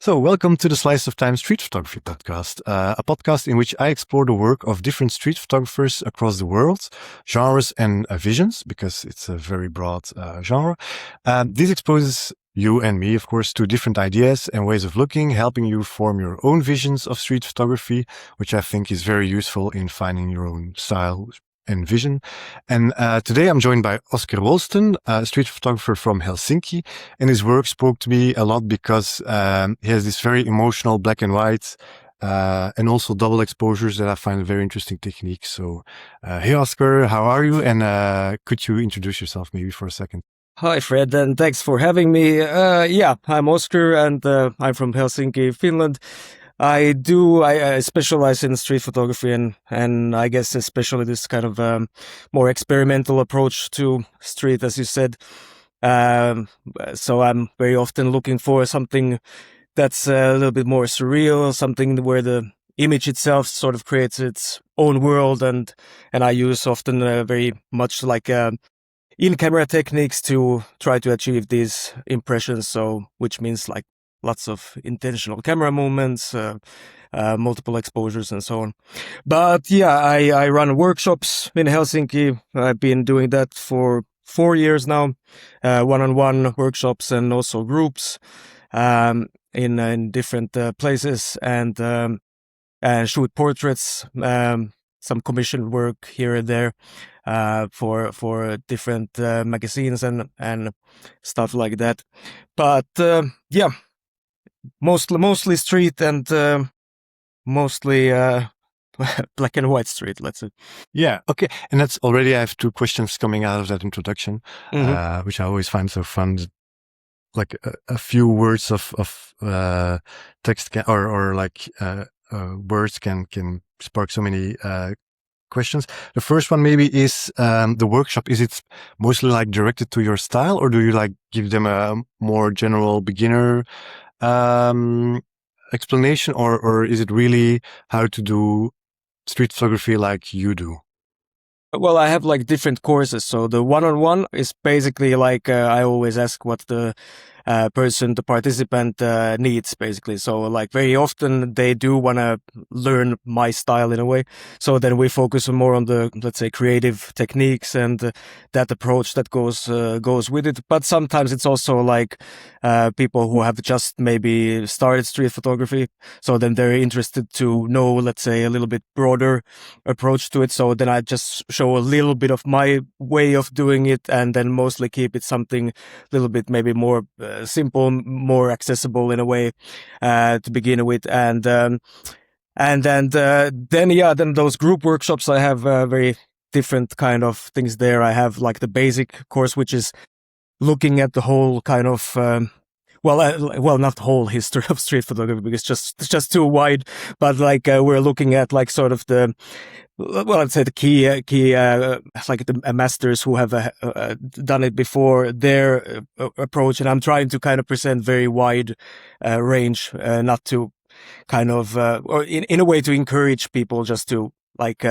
So, welcome to the Slice of Time Street Photography Podcast, a podcast in which I explore the work of different street photographers across the world, genres and visions, because it's a very broad genre. This exposes you and me, of course, to different ideas and ways of looking, helping you form your own visions of street photography, which I think is very useful in finding your own style and vision. And today I'm joined by Oscar Wollsten, a street photographer from Helsinki. And his work spoke to me a lot because he has this very emotional black and white and also double exposures that I find a very interesting technique. So, hey, Oscar, how are you? And could you introduce yourself maybe for a second? Hi, Fred, and thanks for having me. I'm Oscar, and I'm from Helsinki, Finland. I specialize in street photography and I guess especially this kind of more experimental approach to street, as you said. So I'm very often looking for something that's a little bit more surreal, something where the image itself sort of creates its own world, and I use often very much like in-camera techniques to try to achieve these impressions. So, which means like lots of intentional camera movements, multiple exposures, and so on. But yeah, I run workshops in Helsinki. I've been doing that for 4 years now, one-on-one workshops and also groups in different places, and shoot portraits, some commissioned work here and there for different magazines and stuff like that. But mostly street and mostly black and white street, let's say. Yeah, okay. And that's already, I have two questions coming out of that introduction, which I always find so fun. Like a few words of text words can spark so many questions. The first one maybe is the workshop. Is it mostly like directed to your style, or do you like give them a more general beginner explanation, or is it really how to do street photography like you do? Well, I have like different courses. So the one-on-one is basically like I always ask what the the participant needs, basically. So like very often they do want to learn my style in a way. So then we focus more on the, let's say, creative techniques and that approach that goes with it. But sometimes it's also like people who have just maybe started street photography. So then they're interested to know, let's say, a little bit broader approach to it. So then I just show a little bit of my way of doing it, and then mostly keep it something a little bit maybe more simple, more accessible in a way to begin with, and then those group workshops, I have very different kind of things there. I have like the basic course, which is looking at the whole kind of not the whole history of street photography, because it's just too wide, but like we're looking at like sort of the, well, I'd say the key like the masters who have done it before, their approach, and I'm trying to kind of present very wide range, not to kind of or in a way to encourage people just to like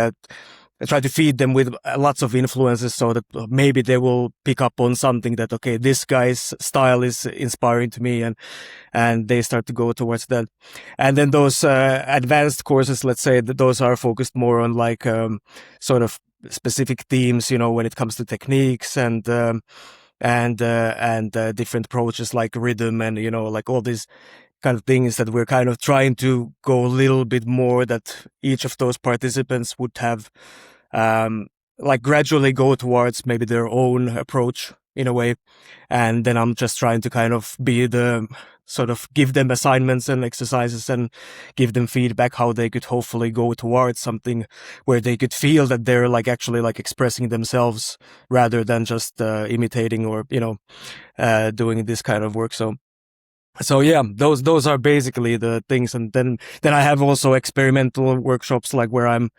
try to feed them with lots of influences, so that maybe they will pick up on something that, okay, this guy's style is inspiring to me, and they start to go towards that. And then those advanced courses, let's say, that those are focused more on like sort of specific themes, you know, when it comes to techniques and different approaches like rhythm and, you know, like all these kind of things that we're kind of trying to go a little bit more, that each of those participants would have like gradually go towards maybe their own approach in a way. And then I'm just trying to kind of be the sort of give them assignments and exercises and give them feedback how they could hopefully go towards something where they could feel that they're like actually like expressing themselves rather than just imitating or, you know, doing this kind of work. So yeah, those are basically the things. And then I have also experimental workshops, like where I'm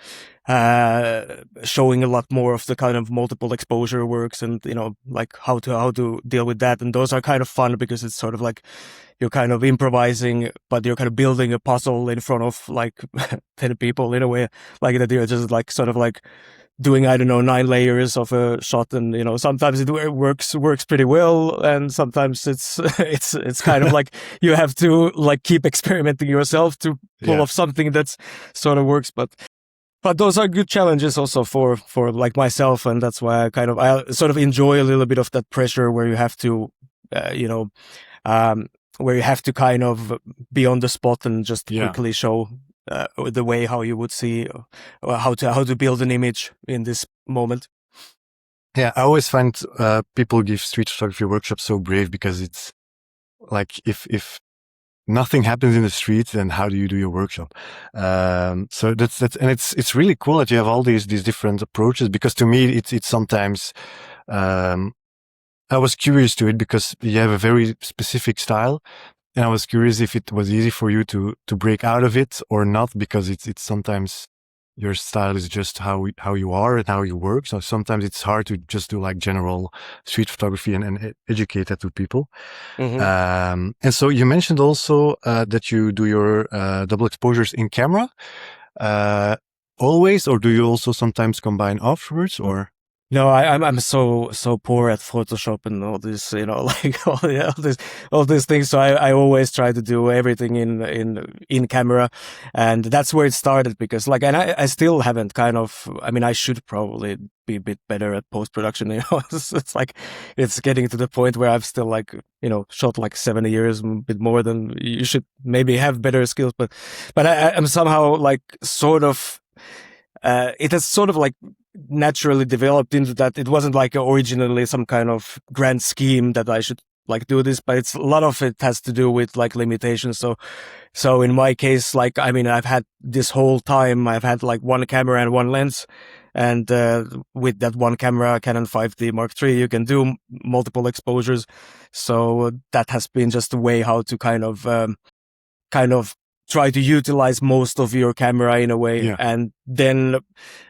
showing a lot more of the kind of multiple exposure works, and, you know, like how to deal with that. And those are kind of fun because it's sort of like you're kind of improvising, but you're kind of building a puzzle in front of like 10 people in a way, like that you're just like sort of like doing, I don't know, 9 layers of a shot, and sometimes it works pretty well, and sometimes it's it's kind of like you have to like keep experimenting yourself to pull off something that's sort of works, but those are good challenges also for like myself, and that's why I sort of enjoy a little bit of that pressure where you have to where you have to kind of be on the spot and just quickly show the way how you would see how to build an image in this moment. Yeah, I always find people give street photography workshops so brave, because it's like if nothing happens in the street, then how do you do your workshop? So that's and it's really cool that you have all these different approaches, because to me it's sometimes I was curious to it because you have a very specific style, and I was curious if it was easy for you to break out of it or not, because it's sometimes your style is just how you are and how you work. So sometimes it's hard to just do like general street photography and educate that to people. Mm-hmm. And so you mentioned also that you do your double exposures in camera always, or do you also sometimes combine afterwards, or? No, I'm so poor at Photoshop and all this, like all these things. So I always try to do everything in camera, and that's where it started. Because like, and I still haven't I should probably be a bit better at post production. It's like it's getting to the point where I've still like shot like 7 years, a bit more than you should maybe have better skills. But I'm somehow like sort of. It has sort of like naturally developed into that. It wasn't like originally some kind of grand scheme that I should like do this, but it's a lot of it has to do with like limitations. So in my case, like, I mean, I've had this whole time, I've had like one camera and one lens. And with that one camera, Canon 5D Mark III, you can do multiple exposures. So that has been just a way how to kind of try to utilize most of your camera in a way. Yeah. And then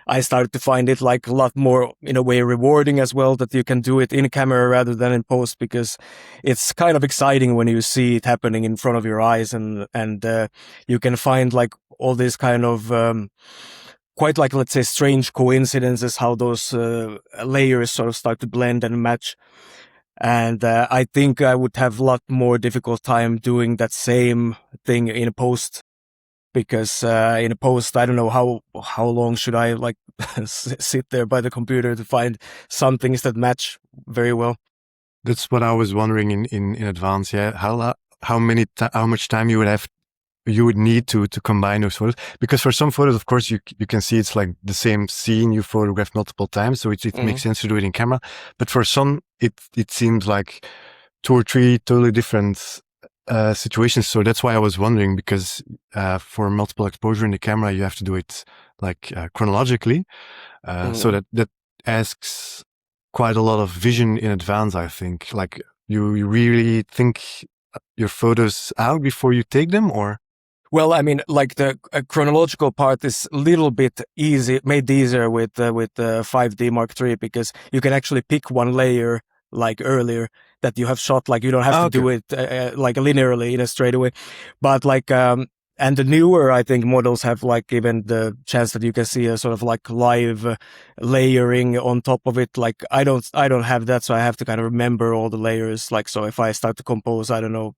I started to find it like a lot more in a way rewarding as well, that you can do it in camera rather than in post, because it's kind of exciting when you see it happening in front of your eyes, and you can find like all these kind of quite like, let's say, strange coincidences, how those layers sort of start to blend and match. And I think I would have a lot more difficult time doing that same thing in a post, because in a post, I don't know how long should I like sit there by the computer to find some things that match very well. That's what I was wondering in advance. Yeah, how much time you would need to combine those photos, because for some photos, of course, you can see it's like the same scene you photographed multiple times, so it makes sense to do it in camera. But for some, it seems like 2 or 3 totally different situations. So that's why I was wondering, because for multiple exposure in the camera, you have to do it like chronologically. So that asks quite a lot of vision in advance, I think. Like you really think your photos out before you take them, or? Well, I mean, like the chronological part is a little bit made easier with 5D Mark III, because you can actually pick one layer like earlier that you have shot. Like you don't have to do it like linearly in a straight away. But like, and the newer, I think, models have like even the chance that you can see a sort of like live layering on top of it. Like I don't have that, so I have to kind of remember all the layers. Like, so if I start to compose, I don't know,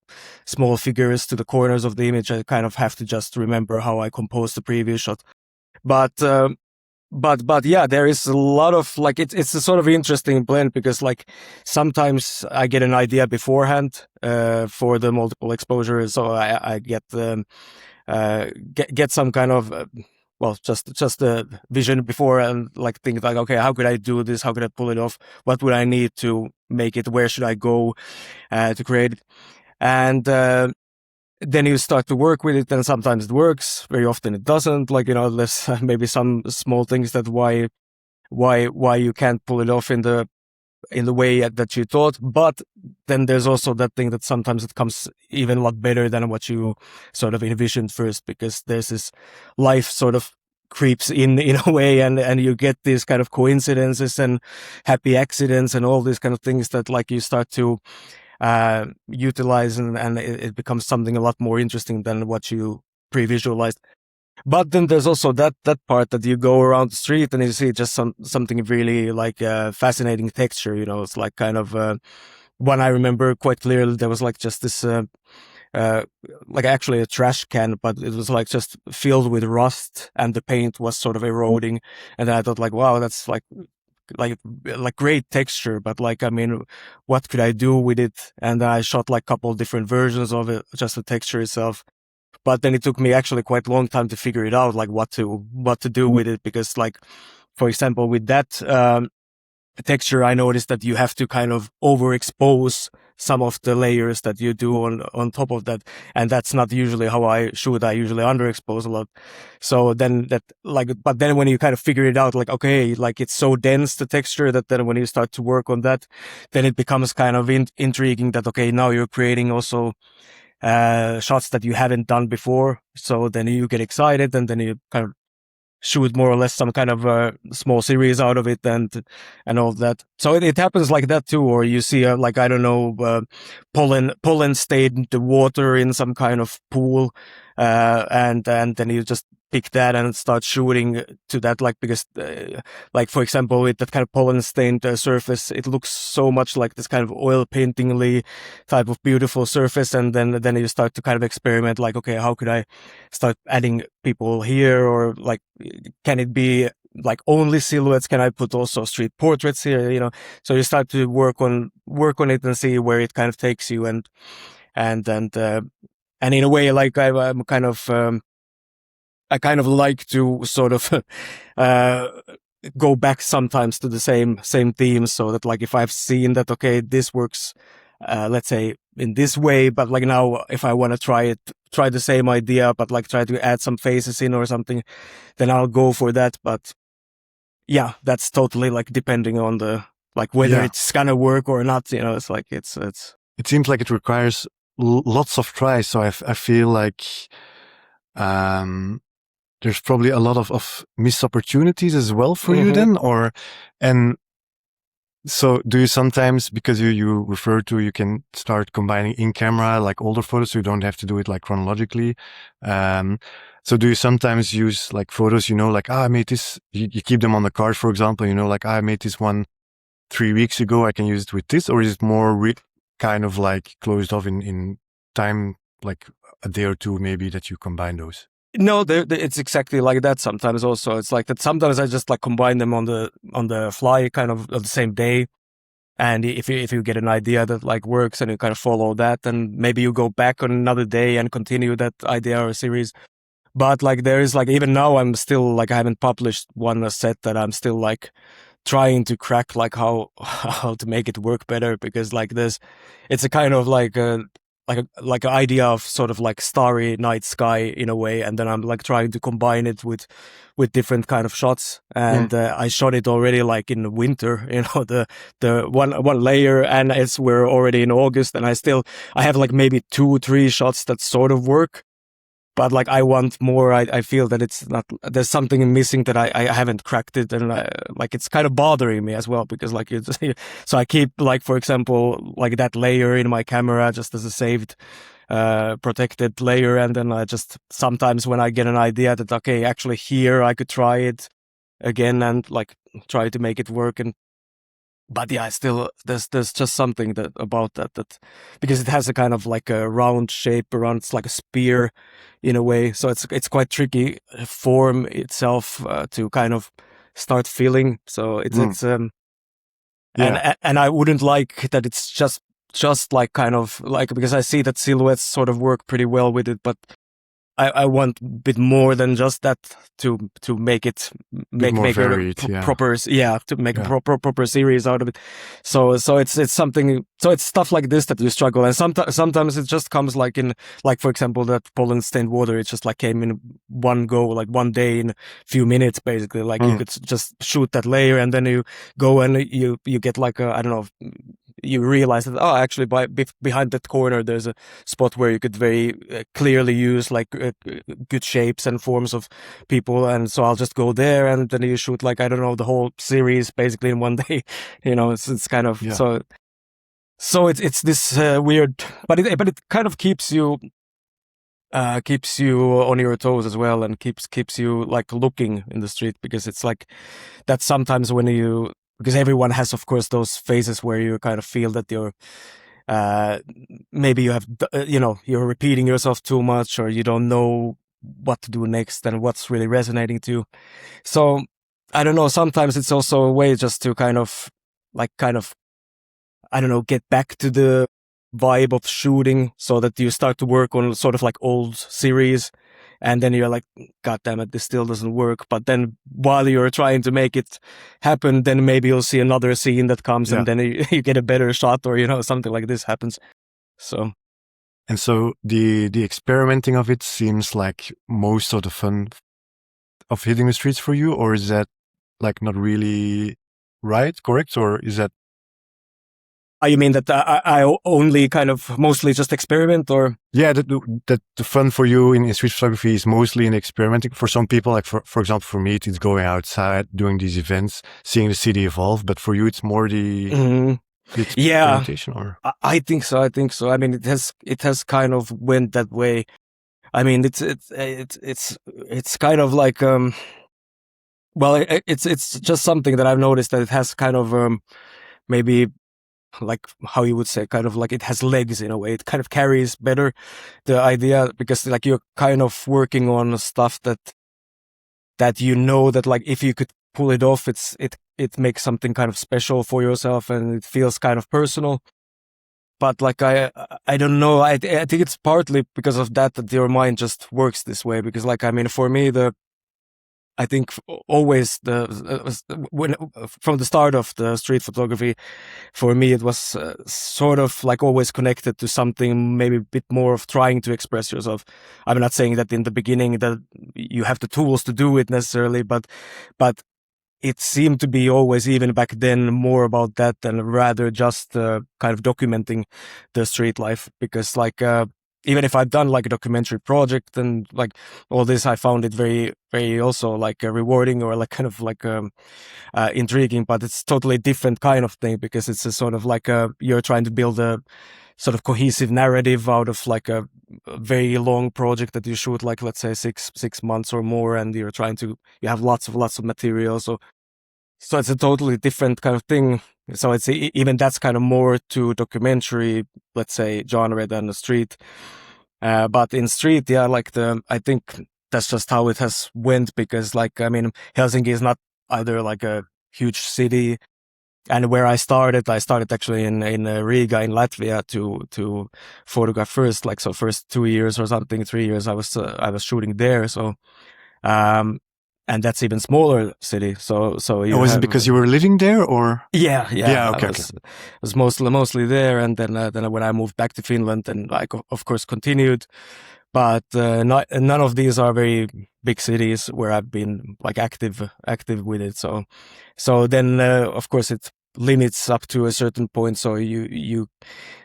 small figures to the corners of the image, I kind of have to just remember how I composed the previous shot. But yeah, there is a lot of like, it's a sort of interesting blend, because like sometimes I get an idea beforehand for the multiple exposures, so I get get some kind of just a vision before, and like think like, okay, how could I do this? How could I pull it off? What would I need to make it? Where should I go to create it? And then you start to work with it, and sometimes it works. Very often it doesn't. Like, there's maybe some small things that why you can't pull it off in the way that you thought. But then there's also that thing that sometimes it comes even a lot better than what you sort of envisioned first, because there's this life sort of creeps in a way, and you get these kind of coincidences and happy accidents and all these kind of things that like you start to utilize, and it becomes something a lot more interesting than what you pre-visualized. But then there's also that part that you go around the street and you see just something really like fascinating texture. You know, it's like kind of one I remember quite clearly. There was like just this. Uh, like actually a trash can, but it was like just filled with rust, and the paint was sort of eroding. And then I thought, like, wow, that's like great texture, but like, I mean, what could I do with it? And I shot like a couple of different versions of it, just the texture itself. But then it took me actually quite a long time to figure it out, like what to do with it, because like, for example, with that texture, I noticed that you have to kind of overexpose some of the layers that you do on top of that, and that's not usually how I shoot. I usually underexpose a lot. So then that like, but then when you kind of figure it out, like, okay, like it's so dense, the texture, that then when you start to work on that, then it becomes kind of intriguing that, okay, now you're creating also shots that you haven't done before. So then you get excited, and then you kind of shoot more or less some kind of small series out of it, and all that. So it happens like that too. Or you see like, I don't know, pollen stained the water in some kind of pool, and then you just pick that and start shooting to that, like, because like, for example, with that kind of pollen stained surface, it looks so much like this kind of oil paintingly type of beautiful surface. And then you start to kind of experiment, like, okay, how could I start adding people here? Or like, can it be like only silhouettes? Can I put also street portraits here? You know, so you start to work on it and see where it kind of takes you. And in a way, like, I'm kind of I kind of like to sort of go back sometimes to the same themes, so that like, if I've seen that, okay, this works, let's say in this way, but like now if I want to try the same idea, but like try to add some faces in or something, then I'll go for that. But yeah, that's totally like depending on the, like, whether it's gonna work or not. You know, it's like, it's. It seems like it requires lots of tries. So I feel like there's probably a lot of missed opportunities as well for you then, and so do you sometimes, because you refer to, you can start combining in camera, like older photos, so you don't have to do it like chronologically. So do you sometimes use like photos, you know, like, I made this, you keep them on the card, for example, you know, like, I made this one 3 weeks ago, I can use it with this? Or is it more kind of like closed off in time, like a day or two maybe, that you combine those? No, it's exactly like that. Sometimes also it's like that. Sometimes I just like combine them on the fly, kind of the same day. And if you get an idea that like works, and you kind of follow that, and maybe you go back on another day and continue that idea or series. But like, there is like, even now I'm still like, I haven't published one set that I'm still like trying to crack, like how to make it work better, because like it's a kind of like like an idea of sort of like starry night sky in a way, and then I'm like trying to combine it with different kind of shots. And I shot it already like in winter, you know, the one layer, and we're already in August, and I have like maybe 2-3 shots that sort of work. But like, I want more. I feel that it's not, there's something missing, that I haven't cracked it, and like, it's kind of bothering me as well, because like, so I keep, like, for example, like that layer in my camera just as a saved protected layer, and then I just sometimes, when I get an idea that, okay, actually here I could try it again and like try to make it work. But yeah, still, there's just something about that, because it has a kind of like a round shape around, it's like a spear in a way. So it's quite tricky form itself to kind of start filling. So it's and I wouldn't like that it's just like kind of like, because I see that silhouettes sort of work pretty well with it, but I want a bit more than just that to make it make varied, proper to make a proper series out of it. So it's something. So it's stuff like this that you struggle, and sometimes it just comes like in, like, for example, that pollen stained water. It just like came in one go, like one day, in a few minutes, basically. Like you could just shoot that layer, and then you go and you get like a, I don't know, you realize that, oh, actually behind that corner there's a spot where you could very clearly use like good shapes and forms of people, and so I'll just go there, and then you shoot like, I don't know, the whole series basically in one day. You know, it's kind of so it's this weird, but it kind of keeps you keeps you on your toes as well, and keeps you like looking in the street, because it's like that sometimes when you, because everyone has of course those phases where you kind of feel that you're maybe you have you're repeating yourself too much, or you don't know what to do next and what's really resonating to you. So I don't know, sometimes it's also a way just to kind of I don't know, get back to the vibe of shooting, so that you start to work on sort of like old series, and then you're like, God damn it, this still doesn't work. But then while you're trying to make it happen, then maybe you'll see another scene that comes, and then you get a better shot, or something like this happens. So. And so the experimenting of it seems like most of the fun of hitting the streets for you, or is that like not really correct, or is that? You mean that I only kind of mostly just experiment, or? Yeah, that the fun for you in street photography is mostly in experimenting. For some people, like for example, for me, it's going outside, doing these events, seeing the city evolve. But for you, it's more the experimentation, or? I think so. I mean, it has kind of went that way. I mean, it's kind of like well, it's just something that I've noticed, that it has kind of maybe, like how you would say, kind of like it has legs in a way. It kind of carries better the idea, because like you're kind of working on stuff that that like if you could pull it off, it makes something kind of special for yourself, and it feels kind of personal. But like I don't know, I think it's partly because of that your mind just works this way, because like I mean, for me, I think always when from the start of the street photography, for me it was sort of like always connected to something maybe a bit more of trying to express yourself. I'm not saying that in the beginning that you have the tools to do it necessarily, but it seemed to be always, even back then, more about that than rather just kind of documenting the street life. Because like even if I've done like a documentary project and like all this, I found it very, very also like rewarding, or like kind of like intriguing. But it's totally different kind of thing, because it's a sort of like you're trying to build a sort of cohesive narrative out of like a very long project that you shoot, like let's say six months or more, and you have lots of material. So it's a totally different kind of thing. So it's even that's kind of more to documentary, let's say, genre than the street. But in street, yeah, like I think that's just how it has went, because like, I mean, Helsinki is not either like a huge city. And where I started actually in Riga in Latvia to photograph first, like, so first 2 years or something, 3 years, I was shooting there. So, and that's even smaller city. So you Was it because you were living there, or? Yeah. Okay. I was mostly there, and then when I moved back to Finland, and I of course continued, but none of these are very big cities where I've been like active with it. So then of course it limits up to a certain point. So you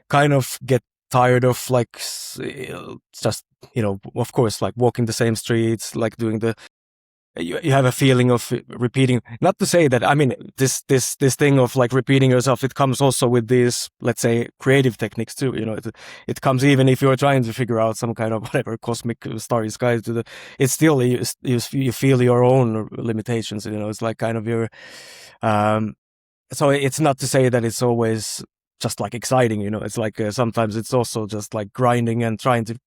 kind of get tired of like just of course like walking the same streets, like doing you have a feeling of repeating. Not to say that, I mean, this thing of like repeating yourself, it comes also with these, let's say, creative techniques too. It comes even if you're trying to figure out some kind of whatever cosmic starry sky it's still you feel your own limitations. It's like kind of your so it's not to say that it's always just like exciting. It's like sometimes it's also just like grinding and trying to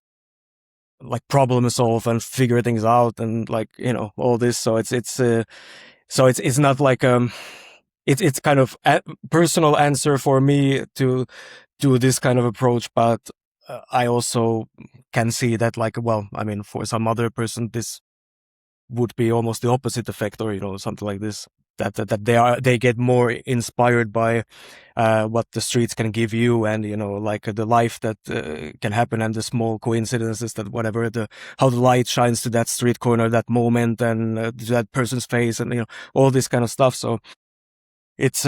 like problem solve and figure things out, and like all this. So it's not like it's kind of a personal answer for me to do this kind of approach, but I also can see that, like, well, I mean, for some other person this would be almost the opposite effect, or something like this, that they get more inspired by what the streets can give you, and like the life that can happen, and the small coincidences that whatever how the light shines to that street corner, that moment, and to that person's face, and all this kind of stuff. So it's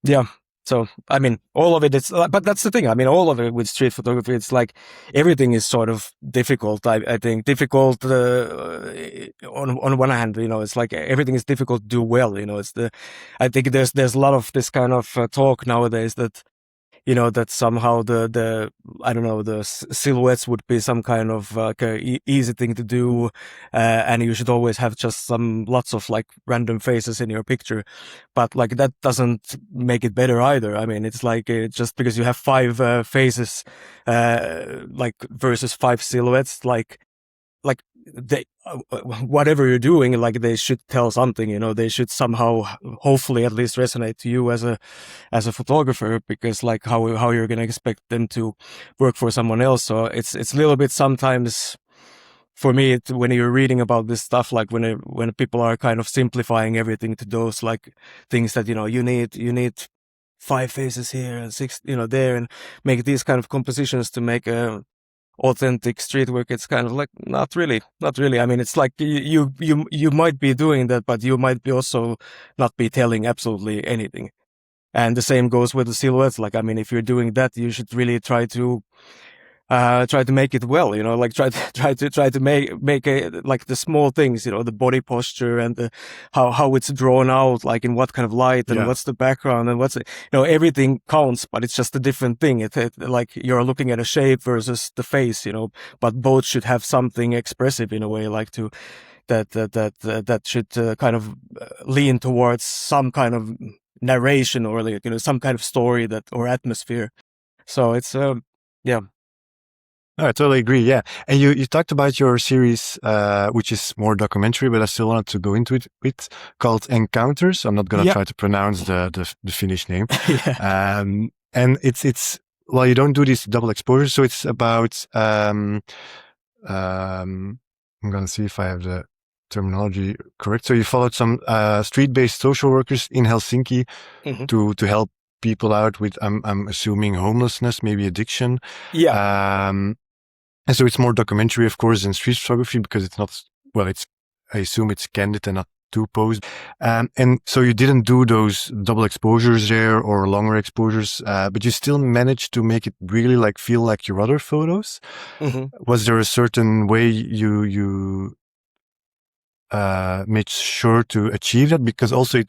yeah. So, I mean, all of it, but that's the thing. I mean, all of it with street photography, it's like everything is sort of difficult. I think difficult on one hand, it's like everything is difficult to do well. I think there's a lot of this kind of talk nowadays that that somehow the I don't know, the silhouettes would be some kind of like a easy thing to do, and you should always have just lots of like random faces in your picture, but like that doesn't make it better either. I mean, it's like just because you have 5 faces, like versus 5 silhouettes, like they whatever you're doing, like they should tell something. They should somehow, hopefully, at least resonate to you as a photographer, because like how you're gonna expect them to work for someone else. So it's a little bit sometimes for me when you're reading about this stuff, like when people are kind of simplifying everything to those like things that you need 5 faces here and 6 there, and make these kind of compositions to make a authentic street work. It's kind of like not really. I mean, it's like you might be doing that, but you might be also not be telling absolutely anything. And the same goes with the silhouettes. Like, I mean, if you're doing that, you should really try to make it well, like try to make like the small things, the body posture and the how it's drawn out, like in what kind of light and what's the background and everything counts, but it's just a different thing. Like you're looking at a shape versus the face, but both should have something expressive in a way, like that should kind of lean towards some kind of narration or like, some kind of story or atmosphere. So it's yeah. No, I totally agree. Yeah. And you talked about your series, which is more documentary, but I still wanted to go into it called Encounters. I'm not going to try to pronounce the Finnish name. And it's, well, you don't do this double exposure. So it's about, I'm going to see if I have the terminology correct. So you followed some, street-based social workers in Helsinki to help people out with, I'm assuming homelessness, maybe addiction. And so it's more documentary, of course, than street photography, because it's not, well, I assume it's candid and not too posed. And so you didn't do those double exposures there or longer exposures, but you still managed to make it really like feel like your other photos. Was there a certain way you made sure to achieve that? Because also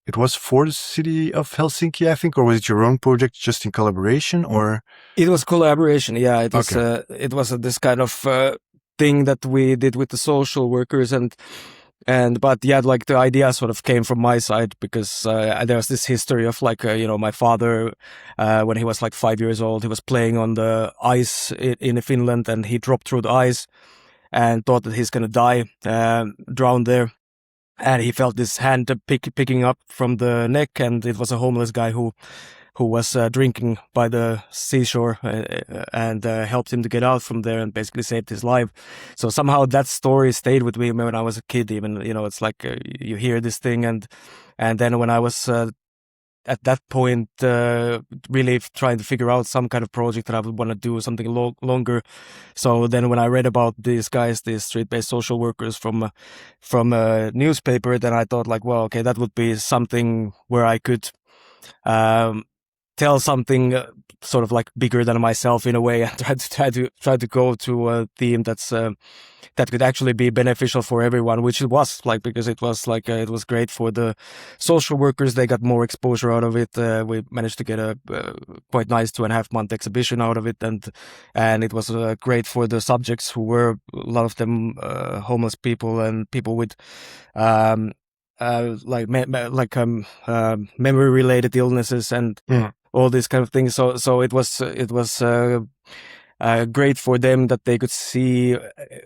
it was for the city of Helsinki, I think, or was it your own project just in collaboration, or? It was collaboration. Yeah, it was. Okay. It was this kind of thing that we did with the social workers, but yeah, like the idea sort of came from my side, because there was this history of like my father, when he was like 5 years old, he was playing on the ice in Finland, and he dropped through the ice and thought that he's gonna die, drown there. And he felt this hand picking up from the neck, and it was a homeless guy who was drinking by the seashore, and helped him to get out from there and basically saved his life. So somehow that story stayed with me when I was a kid. Even it's like you hear this thing, and then when I was at that point really trying to figure out some kind of project that I would want to do something longer. So then when I read about these guys, these street-based social workers from a newspaper, then I thought like, well, okay, that would be something where I could tell something sort of like bigger than myself in a way, and try to go to a theme that's that could actually be beneficial for everyone, which it was, like, because it was like it was great for the social workers. They got more exposure out of it. We managed to get a quite nice 2.5-month exhibition out of it, and it was great for the subjects, who were a lot of them homeless people and people with memory related illnesses and all these kind of things. So it was great for them that they could see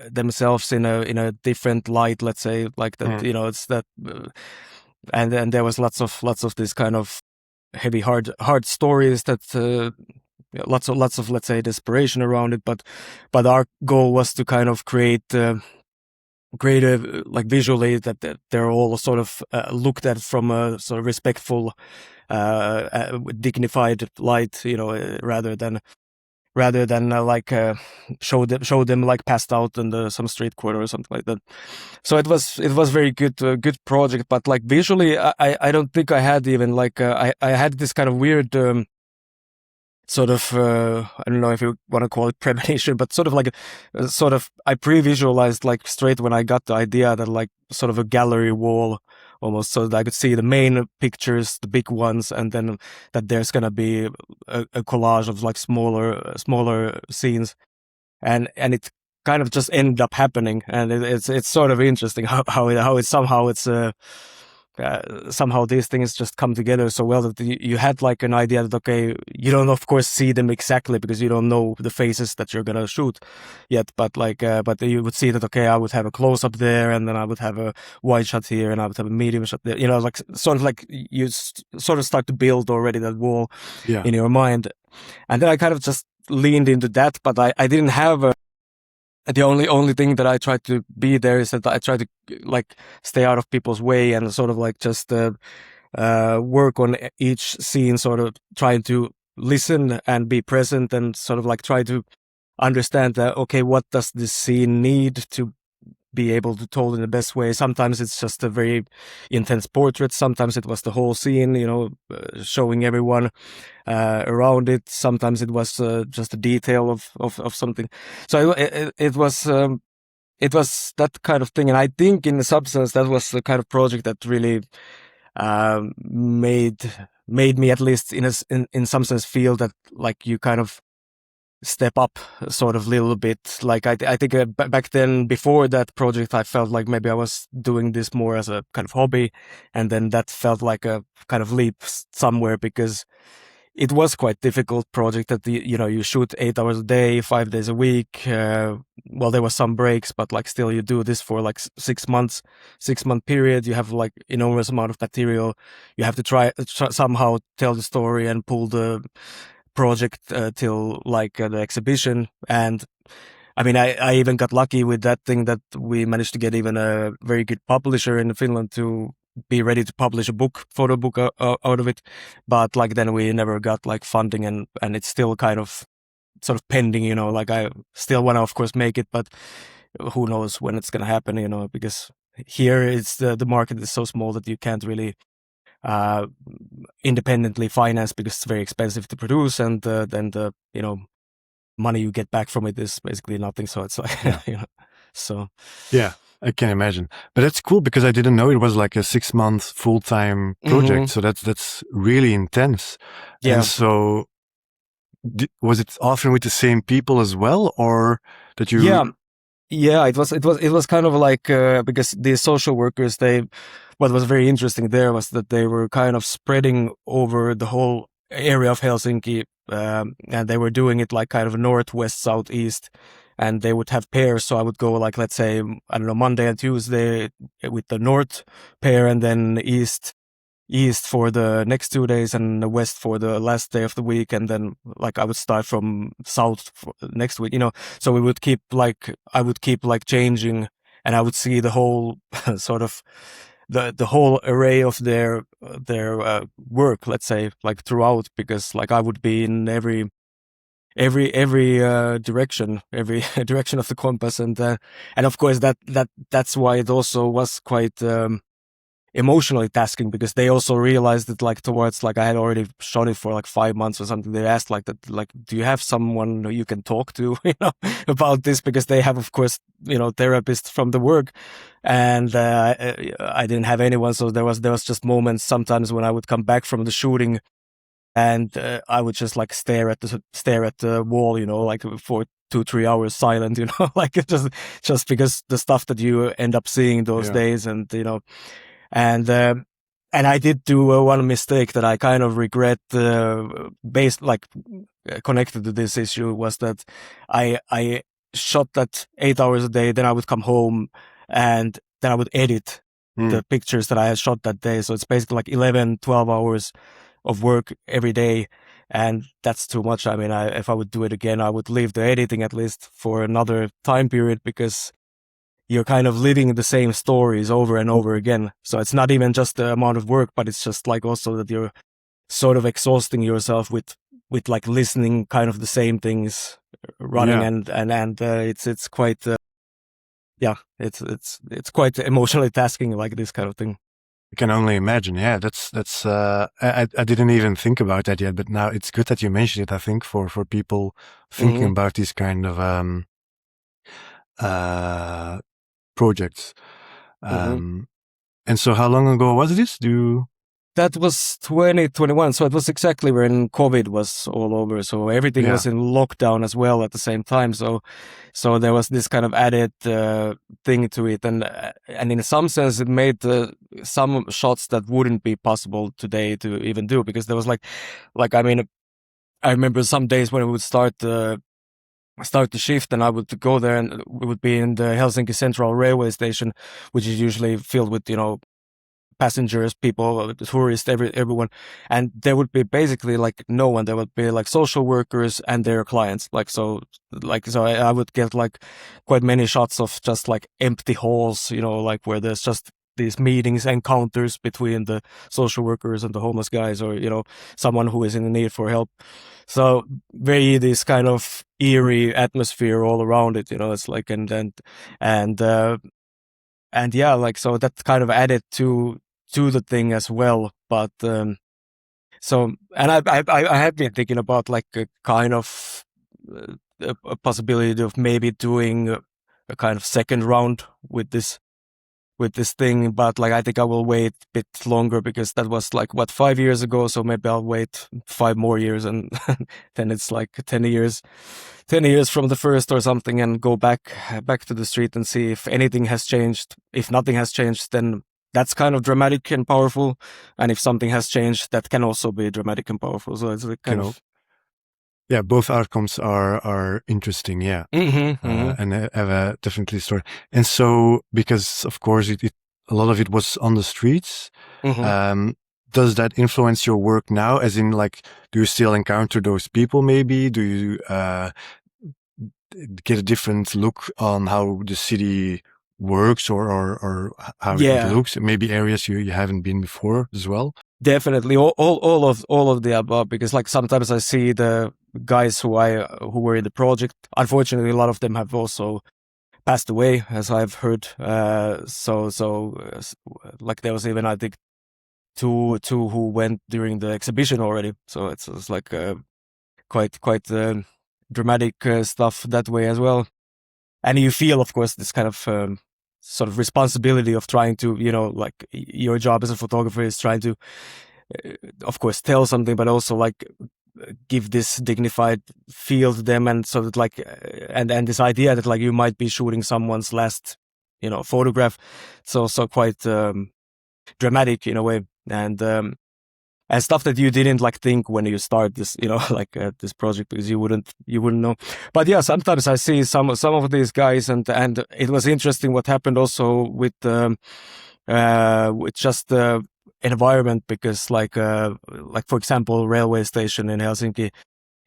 themselves in a different light, let's say, like that. It's that, and there was lots of this kind of heavy hard stories that lots of let's say desperation around it, but our goal was to kind of create like visually that they're all sort of looked at from a sort of respectful, dignified light, rather than like show them like passed out in some street corner or something like that. So it was very good project, but like visually I don't think I had even like I had this kind of weird sort of I don't know if you want to call it premonition, but sort of like I pre-visualized like straight when I got the idea that like sort of a gallery wall almost, so that I could see the main pictures, the big ones, and then that there's gonna be a collage of like smaller scenes, and it kind of just ended up happening, and it's sort of interesting how it somehow it's somehow these things just come together so well that you had like an idea that, okay, you don't of course see them exactly because you don't know the faces that you're gonna shoot yet, but like but you would see that, okay, I would have a close up there, and then I would have a wide shot here, and I would have a medium shot there, like sort of like you sort of start to build already that wall in your mind. And then I kind of just leaned into that, but I didn't have the only thing that I tried to be there is that I tried to like stay out of people's way and sort of like just work on each scene, sort of trying to listen and be present and sort of like try to understand that, okay, what does this scene need to be able to told in the best way. Sometimes it's just a very intense portrait. Sometimes it was the whole scene, showing everyone around it. Sometimes it was just a detail of something. So it was that kind of thing. And I think in the substance, that was the kind of project that really made me, at least in some sense, feel that like you kind of step up sort of little bit. Like I think back then, before that project, I felt like maybe I was doing this more as a kind of hobby, and then that felt like a kind of leap somewhere, because it was quite difficult project that you shoot 8 hours a day, 5 days a week. Well, there was some breaks, but like still you do this for like 6 months, 6-month period. You have like enormous amount of material. You have to try somehow tell the story and pull the project till like the exhibition. And I mean, I even got lucky with that thing that we managed to get even a very good publisher in Finland to be ready to publish a photo book out of it. But like then we never got like funding, and it's still kind of sort of pending, like I still want to of course make it, but who knows when it's going to happen, because here it's the market is so small that you can't really independently finance, because it's very expensive to produce, and then the money you get back from it is basically nothing. So it's like so I can imagine. But that's cool, because I didn't know it was like a 6-month full-time project. So that's really intense. And so was it often with the same people as well, or that you it was kind of like because the social workers, what was very interesting there was that they were kind of spreading over the whole area of Helsinki, and they were doing it like kind of northwest, southeast, and they would have pairs. So I would go like, let's say, I don't know, Monday and Tuesday with the north pair, and then east for the next 2 days, and the west for the last day of the week, and then like I would start from south for next week, so we would keep like, I would keep like changing, and I would see the whole sort of the whole array of their work, let's say, like throughout, because like I would be in every direction, every direction of the compass, and of course that's why it also was quite emotionally tasking, because they also realized that like towards, like I had already shot it for like 5 months or something. They asked like that, like, do you have someone who you can talk to, about this? Because they have, of course, therapists from the work, and I didn't have anyone. So there was just moments sometimes when I would come back from the shooting, and I would just like stare at the wall, like for 2-3 hours silent, like just because the stuff that you end up seeing those days, and and I did do one mistake that I kind of regret, connected to this issue, was that I shot that 8 hours a day. Then I would come home, and then I would edit the pictures that I had shot that day. So it's basically like 11-12 hours of work every day, and that's too much. I mean, if I would do it again, I would leave the editing at least for another time period, because you're kind of living the same stories over and over again. So it's not even just the amount of work, but it's just like also that you're sort of exhausting yourself with like listening kind of the same things running, and it's quite it's quite emotionally tasking, like this kind of thing. I can only imagine. Yeah, that's I didn't even think about that yet, but now it's good that you mentioned it. I think for people thinking about these kind of projects. And so how long ago was this? That was 2021, so it was exactly when COVID was all over. So everything was in lockdown as well at the same time. So there was this kind of added thing to it, and in some sense, it made some shots that wouldn't be possible today to even do, because there was like I mean, I remember some days when we would start the shift, and I would go there, and we would be in the Helsinki Central railway station, which is usually filled with passengers, people, tourists, everyone, and there would be basically like no one. There would be like social workers and their clients. So I would get like quite many shots of just like empty halls, like where there's just these meetings, encounters between the social workers and the homeless guys, or someone who is in need for help. So very this kind of eerie atmosphere all around it. It's like and yeah, like so that kind of added to the thing as well. But so, and I have been thinking about like a kind of a possibility of maybe doing a kind of second round with this thing, but like I think I will wait a bit longer, because that was like 5 years ago. So maybe I'll wait 5 more years, and then it's like 10 years from the first or something, and go back to the street and see if anything has changed. If nothing has changed, then that's kind of dramatic and powerful, and if something has changed, that can also be dramatic and powerful. So it's kind of both outcomes are interesting, and have a definitely story. And so, because of course a lot of it was on the streets, does that influence your work now? As in, like, do you still encounter those people? Maybe do you get a different look on how the city works, or how it looks? Maybe areas you haven't been before as well. Definitely all of the above, because like sometimes I see the guys who were in the project. Unfortunately, a lot of them have also passed away, as I've heard. Like there was even, I think, two who went during the exhibition already. So it's like quite dramatic stuff that way as well. And you feel, of course, this kind of sort of responsibility of trying to, like your job as a photographer is trying to, of course, tell something, but also like give this dignified feel to them, and so that like, and this idea that like you might be shooting someone's last, photograph. It's also quite dramatic in a way, and stuff that you didn't like think when you start this, like this project, because you wouldn't know. But yeah, sometimes I see some of these guys, and it was interesting what happened also with just the environment, because like for example, railway station in Helsinki,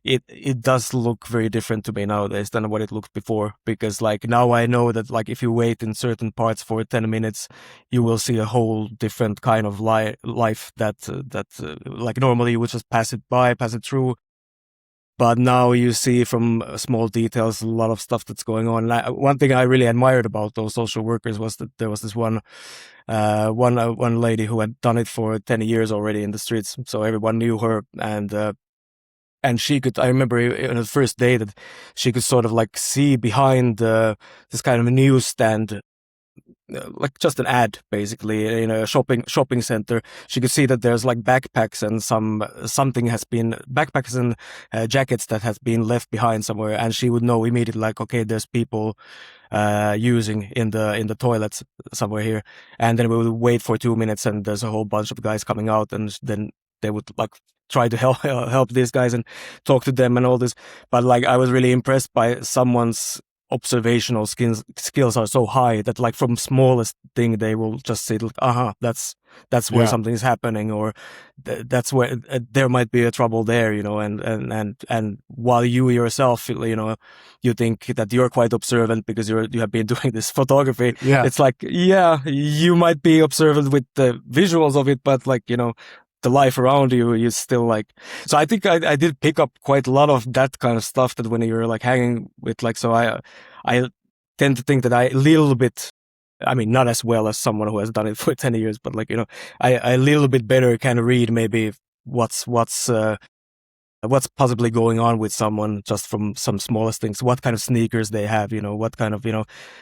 it does look very different to me nowadays than what it looked before, because like now I know that like if you wait in certain parts for 10 minutes, you will see a whole different kind of life that like normally you would just pass it through. But now you see from small details a lot of stuff that's going on. One thing I really admired about those social workers was that there was this one lady who had done it for 10 years already in the streets, so everyone knew her, and she could, I remember on the first day that she could sort of like see behind this kind of a newsstand, like just an ad basically in a shopping center. She could see that there's like backpacks and something has been backpacks and jackets that has been left behind somewhere, and she would know immediately like, okay, there's people using in the toilets somewhere here. And then we would wait for 2 minutes, and there's a whole bunch of guys coming out, and then they would like try to help these guys and talk to them and all this. But like I was really impressed by someone's observational skills are so high that like from smallest thing they will just say like, that's where something is happening, or that's where there might be a trouble there, and while you yourself, you think that you're quite observant because you have been doing this photography. It's like, you might be observant with the visuals of it, but like, the life around you still like. So I think I did pick up quite a lot of that kind of stuff, that when you're like hanging with like, so I tend to think that I a little bit, I mean, not as well as someone who has done it for 10 years, but like, I a little bit better can read maybe what's what's possibly going on with someone just from some smallest things, what kind of sneakers they have, what kind of,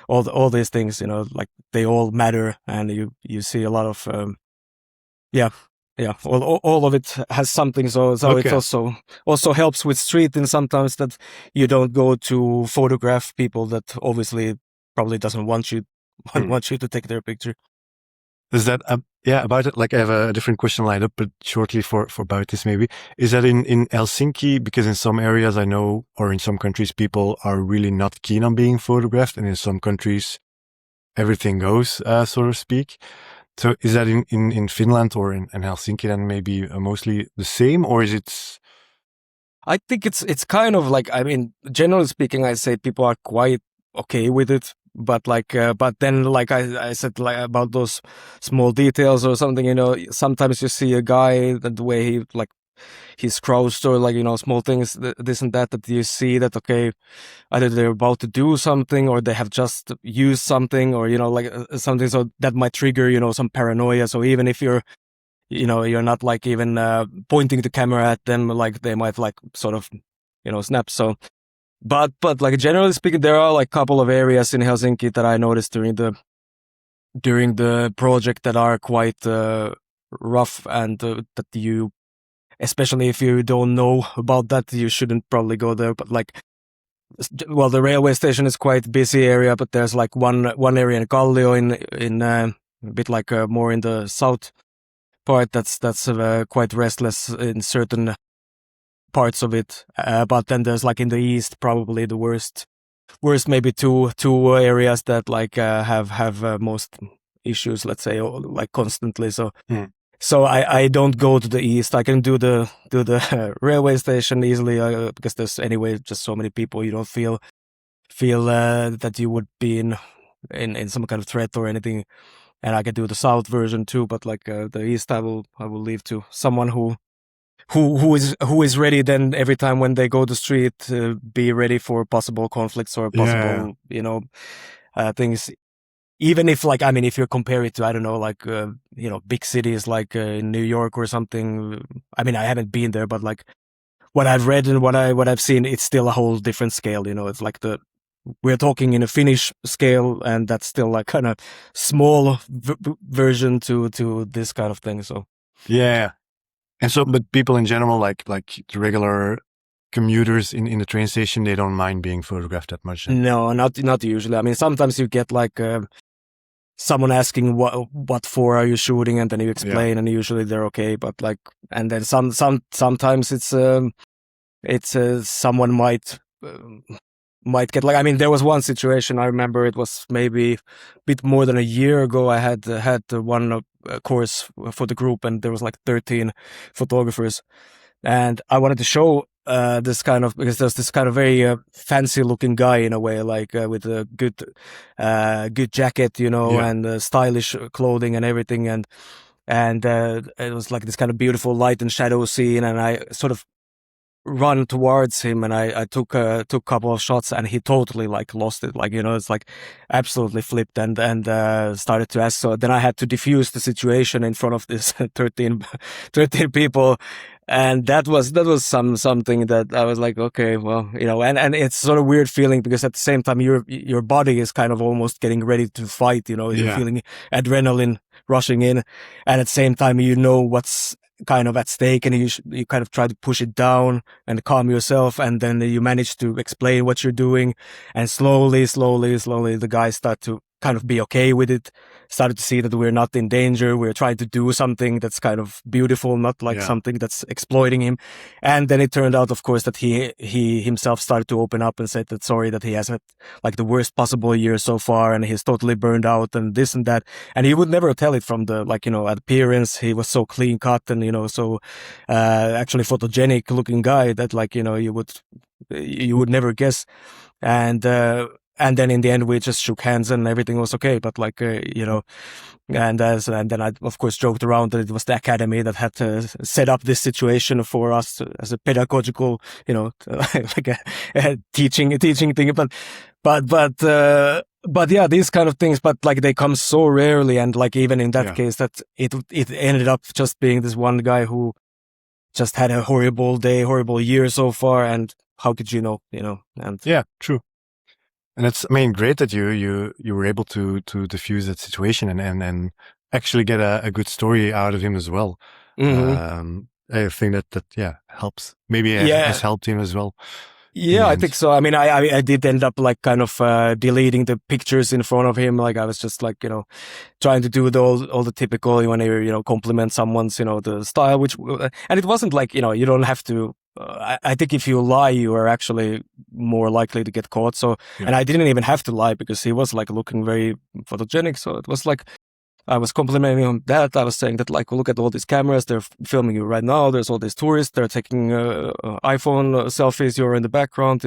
all these things, like they all matter, and you see a lot of, yeah, all of it has something. So Okay. it also helps with streeting sometimes, that you don't go to photograph people that obviously probably doesn't want you to take their picture. Is that, about it, like I have a different question lined up, but shortly for about this maybe. Is that in Helsinki? Because in some areas I know, or in some countries, people are really not keen on being photographed, and in some countries, everything goes, so to speak. So is that in Finland or in Helsinki then maybe mostly the same, or is it? I think it's kind of like, I mean, generally speaking, I say people are quite okay with it, but but then like I said, like about those small details or something, sometimes you see a guy, that the way he like he's crouched, or like, small things, this and that you see that, okay, either they're about to do something, or they have just used something, or, like something, so that might trigger, some paranoia. So even if you're not like even pointing the camera at them, like they might like sort of, snap. So, but like generally speaking, there are like a couple of areas in Helsinki that I noticed during the project that are quite rough, and that you, especially if you don't know about that, you shouldn't probably go there. But like, well, the railway station is quite busy area, but there's like one area in Kallio in a bit like more in the south part that's quite restless in certain parts of it. But then there's like in the east, probably the worst maybe two areas that like have most issues, let's say, like constantly. So. So I don't go to the east. I can do the railway station easily, because there's anyway just so many people. You don't feel that you would be in some kind of threat or anything. And I can do the south version too, but like the east, I will leave to someone who is ready. Then every time when they go to street, be ready for possible conflicts or possible things. Even if, like, I mean, if you compare it to, I don't know, like, big cities like in New York or something. I mean, I haven't been there, but like what I've read and what I've seen, it's still a whole different scale. It's like we're talking in a Finnish scale, and that's still like kind of small version to this kind of thing. So Yeah. And so, but people in general, like the regular commuters in the train station, they don't mind being photographed that much. No, not usually. I mean, sometimes you get like someone asking what for are you shooting, and then you explain, and usually they're okay. But like, and then sometimes it's someone might get like, I mean, there was one situation I remember. It was maybe a bit more than a year ago. I had one course for the group, and there was like 13 photographers, and I wanted to show this kind of, because there's this kind of very fancy looking guy in a way, like with a good jacket, and stylish clothing and everything, and it was like this kind of beautiful light and shadow scene, and I sort of run towards him, and I took a couple of shots, and he totally like lost it, like, it's like absolutely flipped, and started to ask. So then I had to diffuse the situation in front of this 13 people, and that was something that I was like, okay, well, and it's sort of weird feeling, because at the same time your body is kind of almost getting ready to fight, you're feeling adrenaline rushing in, and at the same time what's kind of at stake, and you kind of try to push it down and calm yourself, and then you manage to explain what you're doing, and slowly the guys start to kind of be okay with it, started to see that we're not in danger, we're trying to do something that's kind of beautiful, not like something that's exploiting him. And then it turned out, of course, that he himself started to open up and said that sorry, that he has had like the worst possible year so far, and he's totally burned out and this and that, and he would never tell it from the appearance. He was so clean cut and so actually photogenic looking guy that you would never guess. And then in the end, we just shook hands and everything was okay. But and then I, of course, joked around that it was the academy that had to set up this situation for us as a pedagogical, like a teaching thing. But yeah, these kind of things, but like they come so rarely. And like even in that case, that it ended up just being this one guy who just had a horrible day, horrible year so far, and how could you know, and Yeah, true. And it's, I mean, great that you were able to diffuse that situation and actually get a good story out of him as well. I think that yeah, helps. Maybe it has helped him as well. Yeah, I think so. I mean, I did end up like kind of deleting the pictures in front of him. Like I was just like, trying to do all the typical when you compliment someone's, the style, which, and it wasn't like, you don't have to, I think if you lie, you are actually more likely to get caught. So, and I didn't even have to lie because he was like looking very photogenic. So it was like, I was complimenting him that. I was saying that, like, look at all these cameras. They're filming you right now. There's all these tourists. They're taking iPhone selfies. You're in the background.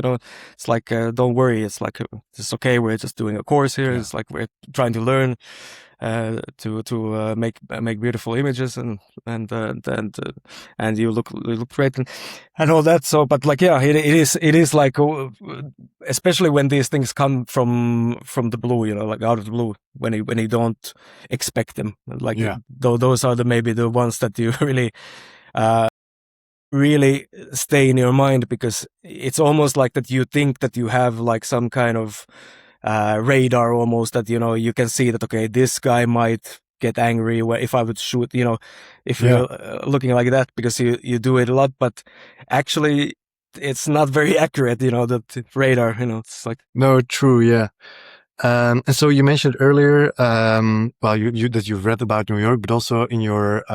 It's like, don't worry. It's like, it's okay. We're just doing a course here. It's like we're trying to learn to make beautiful images and you look great and all that. So, but like, yeah, it is like, especially when these things come from the blue, like out of the blue, when you don't expect them. Like, those are maybe the ones that you really stay in your mind, because it's almost like that you think that you have like some kind of radar almost, that you can see that, okay, this guy might get angry if I would shoot, if you're looking like that, because you do it a lot, but actually it's not very accurate, that radar, it's like. No, true, yeah. And so you mentioned earlier, well, you that you've read about New York, but also in your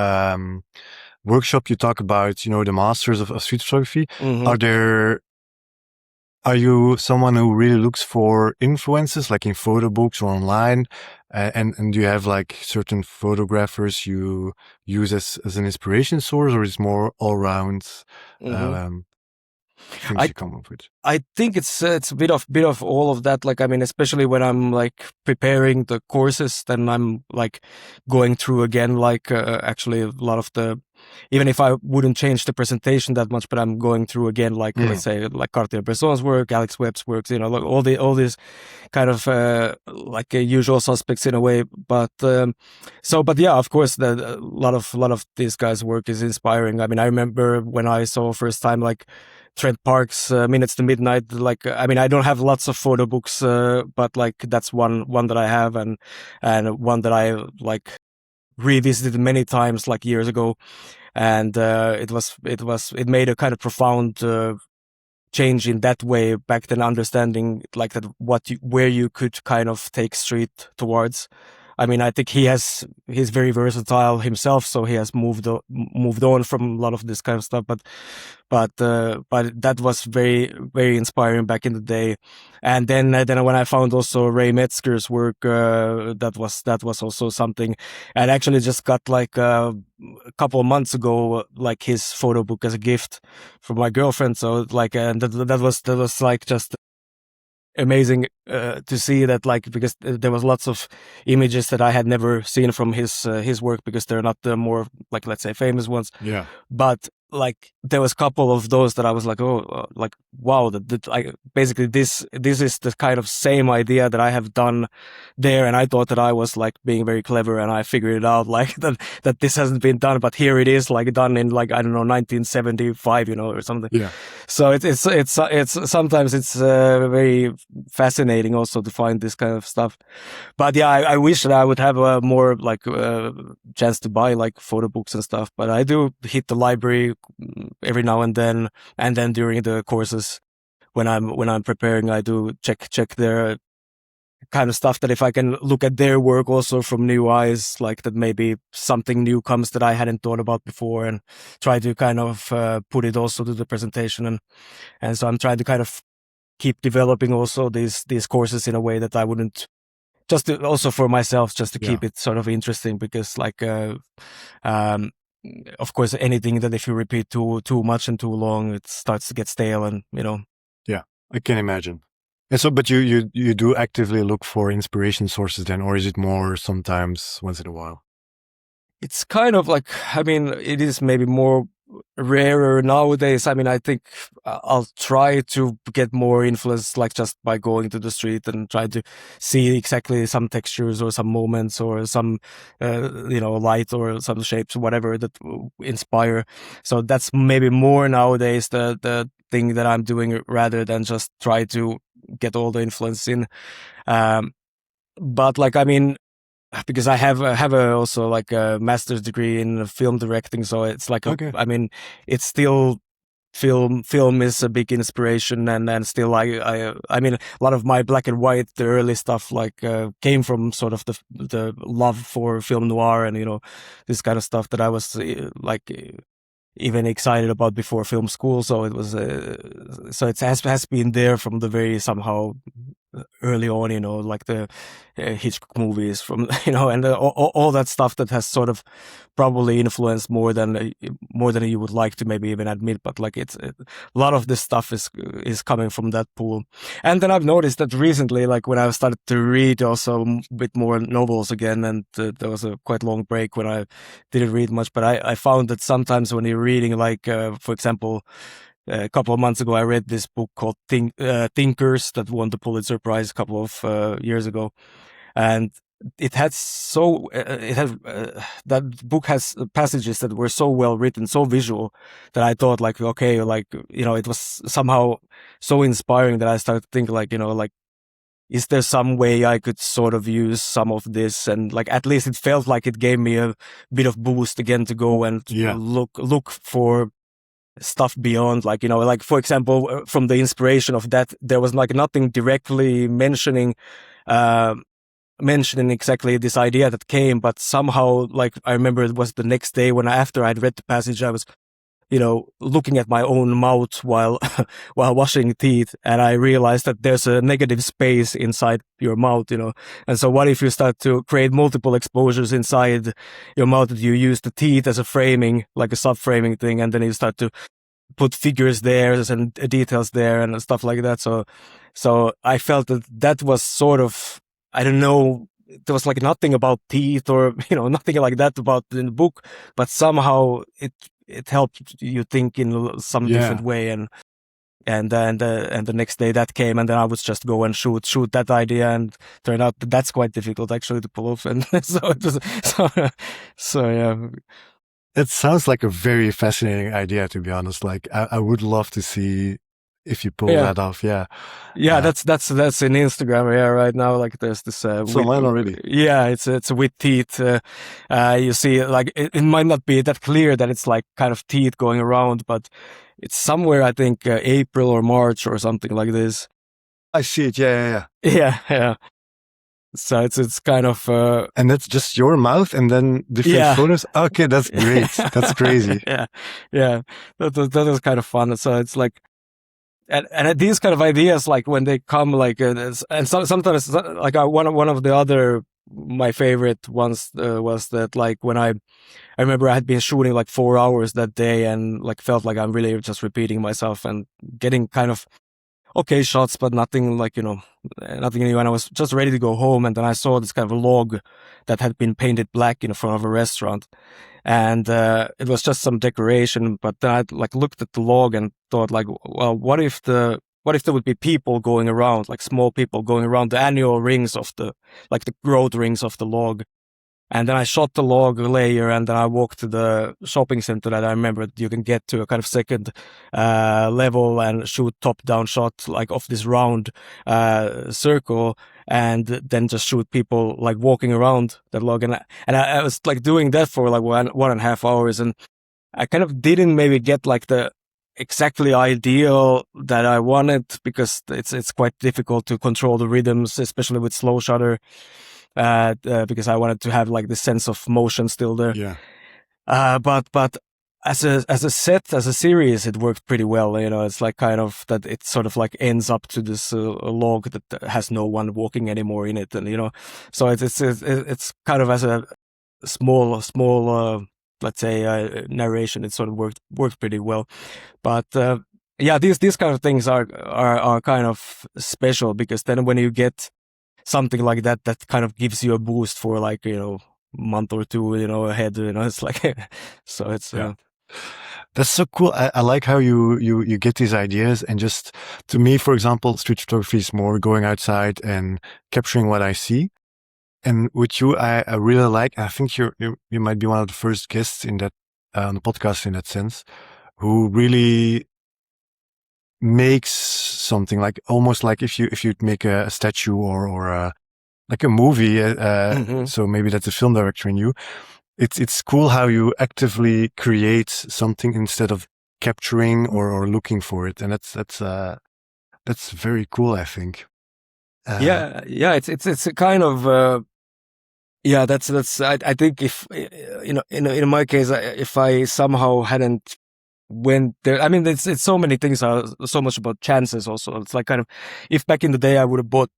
workshop you talk about, the masters of street photography. Are you someone who really looks for influences, like in photo books or online? And do you have like certain photographers you use as an inspiration source, or is more all round things you come up with? I think it's a bit of all of that. Like, I mean, especially when I'm like preparing the courses, then I'm like going through again, like actually a lot of the, even if I wouldn't change the presentation that much, but I'm going through again, like let's say like Cartier-Bresson's work, Alex Webb's works, like all these kind of like usual suspects in a way. But but yeah, of course, a lot of these guys' work is inspiring. I mean, I remember when I saw first time like Trent Parks' Minutes to Midnight. Like, I mean, I don't have lots of photo books, but like that's one that I have, and one that I like revisited many times, like years ago, and it made a kind of profound change in that way back then, understanding like that where you could kind of take street towards. I mean, I think he's very versatile himself, so he has moved on from a lot of this kind of stuff. But that was very, very inspiring back in the day. And then when I found also Ray Metzger's work, that was also something. And actually just got like a couple of months ago, like his photo book as a gift from my girlfriend. So like, and that was like just amazing to see that, like, because there was lots of images that I had never seen from his work, because they're not the more, like, let's say, famous ones. Yeah. But like there was a couple of those that I was like, oh, like, wow, that I basically this is the kind of same idea that I have done there, and I thought that I was like being very clever and I figured it out, like that this hasn't been done, but here it is, like done in, like, I don't know, 1975, or something. Yeah. So it's sometimes it's very fascinating also to find this kind of stuff. But yeah, I wish that I would have a more like chance to buy like photo books and stuff. But I do hit the library every now and then during the courses when I'm preparing, I do check their kind of stuff, that if I can look at their work also from new eyes, like that maybe something new comes that I hadn't thought about before, and try to kind of put it also to the presentation. And so I'm trying to kind of keep developing also these courses in a way that I wouldn't, just to, also for myself, just to keep it sort of interesting, because like of course anything that if you repeat too much and too long, it starts to get stale, and Yeah, I can imagine. And so, but you do actively look for inspiration sources then, or is it more sometimes once in a while? It's kind of like, I mean, it is maybe more rarer nowadays. I mean, I think I'll try to get more influence, like just by going to the street and try to see exactly some textures or some moments or some, light or some shapes, whatever that inspire. So that's maybe more nowadays the thing that I'm doing rather than just try to get all the influence in. But like, I mean, because I have also like a master's degree in film directing, so it's like Okay. I mean, it's still film is a big inspiration, and still I mean, a lot of my black and white, the early stuff like came from sort of the love for film noir and this kind of stuff that I was even excited about before film school. So it was so it has been there from the very somehow early on, like the Hitchcock movies from, and all that stuff that has sort of probably influenced more than you would like to maybe even admit. But like a lot of this stuff is coming from that pool. And then I've noticed that recently, like when I started to read also a bit more novels again, and there was a quite long break when I didn't read much, but I found that sometimes when you're reading, like for example, a couple of months ago, I read this book called Thinkers that won the Pulitzer Prize a couple of years ago, and it had that book has passages that were so well written, so visual, that I thought like, okay, like it was somehow so inspiring that I started to think like, like, is there some way I could sort of use some of this? And like, at least it felt like it gave me a bit of boost again to go and look for stuff beyond, like, like for example, from the inspiration of that, there was like nothing directly mentioning exactly this idea that came, but somehow, like, I remember it was the next day after I'd read the passage, I was looking at my own mouth while washing teeth, and I realized that there's a negative space inside your mouth, and so what if you start to create multiple exposures inside your mouth, that you use the teeth as a framing, like a sub-framing thing, and then you start to put figures there and details there and stuff like that. So I felt that was sort of, I don't know, there was like nothing about teeth or nothing like that about in the book, but somehow it helped you think in some different way. And the next day that came, and then I would just go and shoot that idea, and turned out that's quite difficult actually to pull off. And so it was, so yeah. It sounds like a very fascinating idea, to be honest. Like, I would love to see if you pull that off. Yeah. That's in Instagram. Yeah, right now, like there's this. It's online already. Yeah, it's with teeth. You see, like it might not be that clear that it's like kind of teeth going around, but it's somewhere, I think, April or March or something like this. I see it. Yeah. Yeah. So it's kind of and that's just your mouth and then different photos. Okay, that's great. That's crazy. yeah. That was kind of fun. So it's like, and these kind of ideas, like when they come, like and sometimes like one of the other my favorite ones was that, like, when I remember I had been shooting like 4 hours that day and like felt like I'm really just repeating myself and getting kind of okay shots, but nothing like, nothing new. And I was just ready to go home. And then I saw this kind of log that had been painted black in front of a restaurant. And it was just some decoration. But then I like looked at the log and thought like, well, what if there would be people going around, like small people going around the annual rings of the growth rings of the log. And then I shot the log layer, and then I walked to the shopping center that I remember you can get to a kind of second level and shoot top-down shot like of this round circle, and then just shoot people like walking around that log. And I was like doing that for like 1.5 hours, and I kind of didn't maybe get like the exactly ideal that I wanted, because it's quite difficult to control the rhythms, especially with slow shutter. Because I wanted to have like the sense of motion still there. Yeah. But as a series, it worked pretty well. It's like kind of that it sort of like ends up to this log that has no one walking anymore in it, and so it's kind of as a small let's say narration. It sort of worked pretty well, but. Yeah, these kind of things are kind of special, because then when you get something like that kind of gives you a boost for like, month or two, ahead, it's like, so it's, That's so cool. I like how you get these ideas, and just to me, for example, street photography is more going outside and capturing what I see. And with you, I really like. I think you might be one of the first guests in that on the podcast in that sense, who really makes something like almost like if you'd make a statue or like a movie. Hmm. So maybe that's a film director in you. It's cool how you actively create something instead of capturing or looking for it, and that's very cool, I think. Yeah. It's a kind of yeah. That's I think if in my case, if I somehow hadn't went there, I mean, it's so many things are so much about chances. Also, it's like kind of if back in the day I would have bought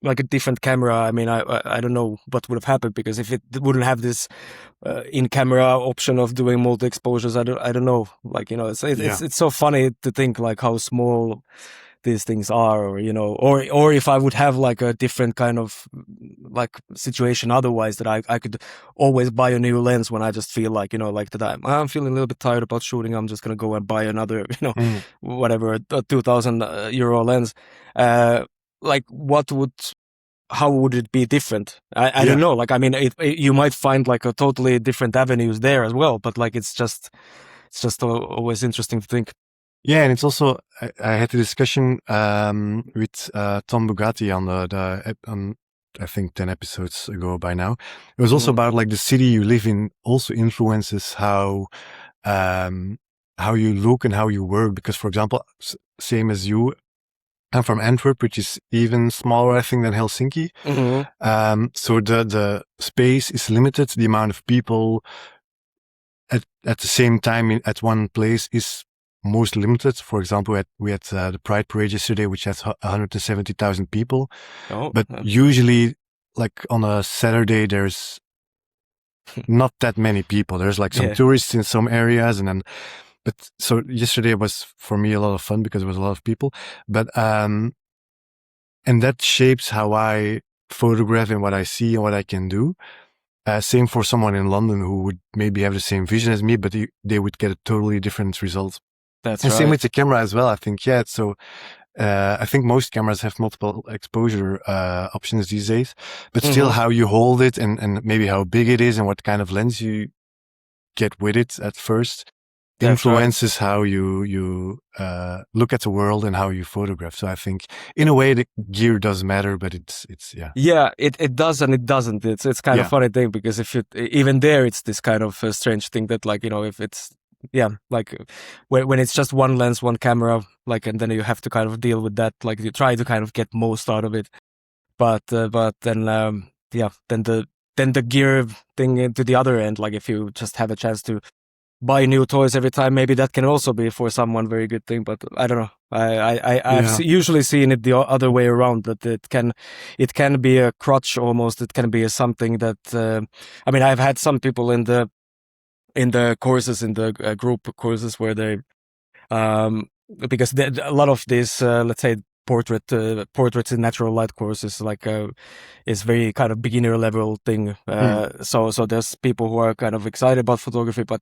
like a different camera. I mean, I don't know what would have happened, because if it wouldn't have this in-camera option of doing multi-exposures, I don't know. Like, it's so funny to think like how small these things are, or or if I would have like a different kind of like situation otherwise, that I could always buy a new lens when I just feel like, like that I'm feeling a little bit tired about shooting, I'm just gonna go and buy another, Mm. whatever, a 2,000 euro lens. Like how would it be different? I don't Yeah. know. Like, I mean, you might find like a totally different avenues there as well, but like it's just always interesting to think. Yeah, and it's also I had a discussion with Tom Bugatti on on I think 10 episodes ago by now. It was also Mm-hmm. about like the city you live in also influences how you look and how you work. Because, for example, same as you, I'm from Antwerp, which is even smaller, I think, than Helsinki. Mm-hmm. So the space is limited. The amount of people at the same time at one place is most limited. For example, we had the Pride Parade yesterday, which has 170,000 people. Oh, But usually, like on a Saturday, there's not that many people. There's like some yeah. tourists in some areas, and then. But so yesterday was for me a lot of fun because there was a lot of people. But and that shapes how I photograph and what I see and what I can do. Same for someone in London who would maybe have the same vision as me, but they would get a totally different result. That's And same right. with the camera as well. I think, yeah. So I think most cameras have multiple exposure options these days, but still Mm-hmm. how you hold it and maybe how big it is and what kind of lens you get with it at first That's right. influences how you look at the world and how you photograph. So I think in a way the gear does matter, but it's yeah. Yeah, it does and it doesn't. It's kind of Yeah. funny thing, because if you even there, it's this kind of strange thing that, like, if it's, yeah, like when it's just one lens, one camera, like, and then you have to kind of deal with that, like you try to kind of get most out of it, but then yeah, then the gear thing to the other end, like if you just have a chance to buy new toys every time, maybe that can also be for someone very good thing. But I don't know. I've Yeah. usually seen it the other way around, that it can be a crutch almost. It can be a something that I mean, I've had some people in the courses, in the group courses, where they because a lot of these let's say portraits in natural light courses, like is very kind of beginner level thing. Mm. So there's people who are kind of excited about photography, but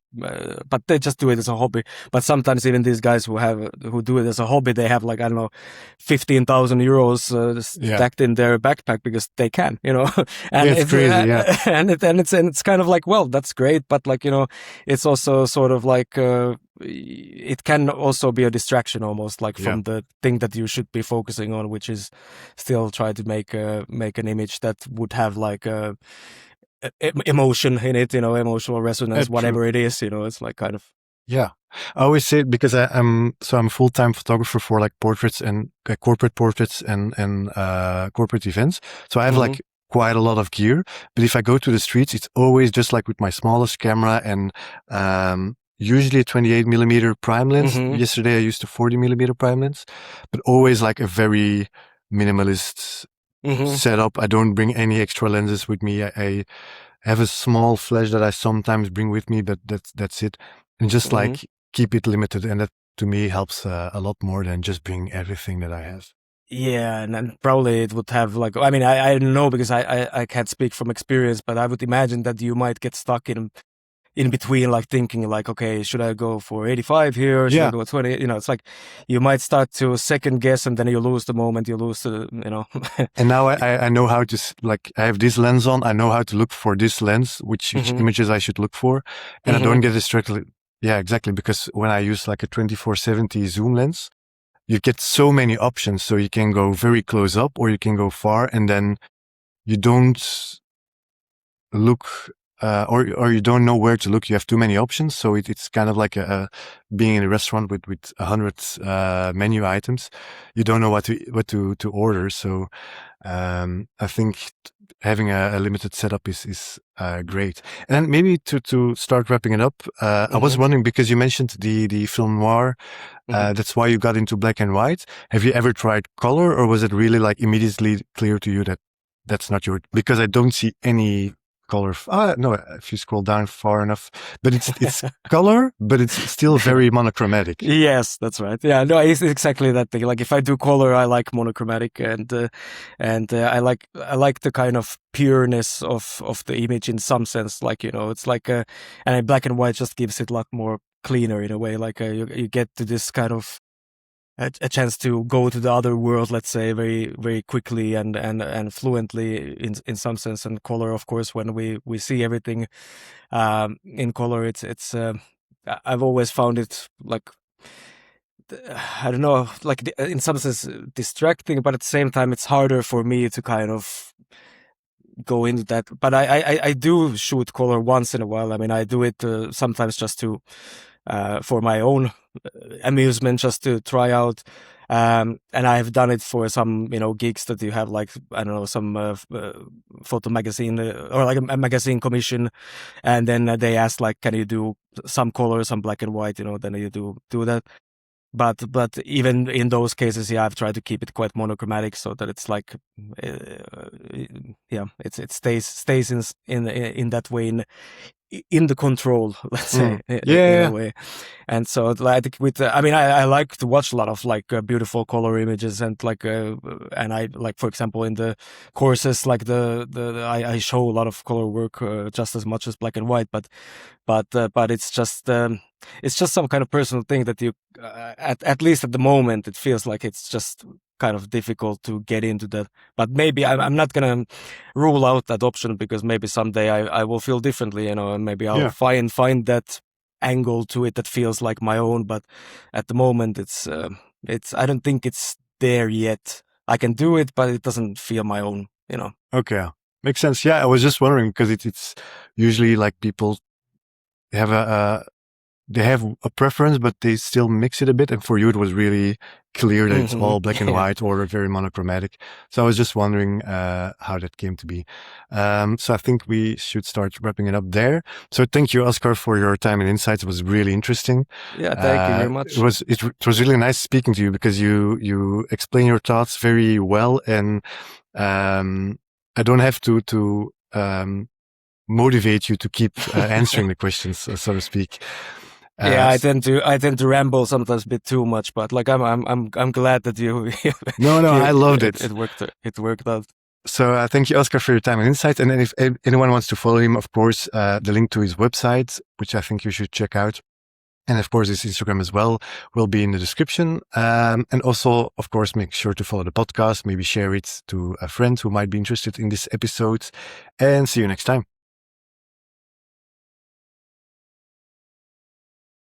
they just do it as a hobby. But sometimes even these guys who do it as a hobby, they have like, I don't know, 15,000 euros Yeah. stacked in their backpack because they can, Yeah, and it's crazy. Yeah. it's kind of like, well, that's great, but like, it's also sort of like it can also be a distraction almost, like Yeah. from the thing that you should be focusing on, which is still try to make an image that would have like a emotion in it, emotional resonance, True. whatever it is, it's like kind of. Yeah. I always say it because I'm a full-time photographer for like portraits and corporate portraits and corporate events. So I have Mm-hmm. like quite a lot of gear, but if I go to the streets, it's always just like with my smallest camera and usually a 28mm prime lens. Mm-hmm. Yesterday I used a 40mm prime lens, but always like a very minimalist Mm-hmm. setup. I don't bring any extra lenses with me. I have a small flash that I sometimes bring with me, but that's it. And just Mm-hmm. like keep it limited. And that to me helps a lot more than just bring everything that I have. Yeah, and then probably it would have like, I mean, I don't know, because I can't speak from experience, but I would imagine that you might get stuck in between, like thinking like, okay, should I go for 85 here? Or should I go 20? You know, it's like you might start to second guess, and then you lose the moment. You lose the, you know. And now I know how to, like, I have this lens on. I know how to look for this lens, which images I should look for, and I don't get distracted. Yeah, exactly. Because when I use like a 24-70 zoom lens, you get so many options. So you can go very close up, or you can go far, and then you don't look, or you don't know where to look. You have too many options. So it's kind of like being in a restaurant with 100 menu items. You don't know what to order. So I think having a limited setup is great. And maybe to start wrapping it up, I was wondering, because you mentioned the film noir, that's why you got into black and white. Have you ever tried color, or was it really like immediately clear to you that that's not your, because I don't see any color. No, if you scroll down far enough, but it's color, but it's still very monochromatic. Yes, that's right. Yeah, no, it's exactly that thing. Like if I do color, I like monochromatic, and I like the kind of pureness of the image in some sense. Like, you know, it's like and black and white just gives it a lot more cleaner in a way. Like you get to this kind of a chance to go to the other world, let's say, very, very quickly and fluently in some sense. And color, of course, when we see everything in color, it's I've always found it like, I don't know, like in some sense distracting, but at the same time it's harder for me to kind of go into that. But I do shoot color once in a while. I mean, I do it sometimes just to for my own amusement, just to try out. And I've done it for some, you know, gigs that you have, like, I don't know, some photo magazine or like a magazine commission, and then they ask like, can you do some color, some black and white, you know, then you do that. But even in those cases, yeah, I've tried to keep it quite monochromatic so that it's like, yeah, it stays in that way, in the control, let's say, in a way. And so I think with, I mean, I like to watch a lot of like beautiful color images, and like, and I like, for example, in the courses, like I show a lot of color work just as much as black and white, but it's just some kind of personal thing that you, at least at the moment, it feels like it's just kind of difficult to get into that. But maybe I'm not gonna rule out that option, because maybe someday I will feel differently, you know, and maybe I'll find that angle to it that feels like my own. But at the moment, it's I don't think it's there yet. I can do it, but it doesn't feel my own, you know. Okay, makes sense. Yeah, I was just wondering, because it's usually like people have they have a preference, but they still mix it a bit. And for you, it was really clear that it's all black and white or very monochromatic. So I was just wondering how that came to be. So I think we should start wrapping it up there. So thank you, Oscar, for your time and insights. It was really interesting. Yeah, thank you very much. It was really nice speaking to you, because you explain your thoughts very well, and I don't have to motivate you to keep answering the questions, so to speak. Yeah, I tend to ramble sometimes a bit too much, but like I'm glad that you. No, I loved it. It worked out. So thank you, Oscar, for your time and insight. And then if anyone wants to follow him, of course, the link to his website, which I think you should check out, and of course his Instagram as well, will be in the description. And also, of course, make sure to follow the podcast. Maybe share it to a friend who might be interested in this episode. And see you next time.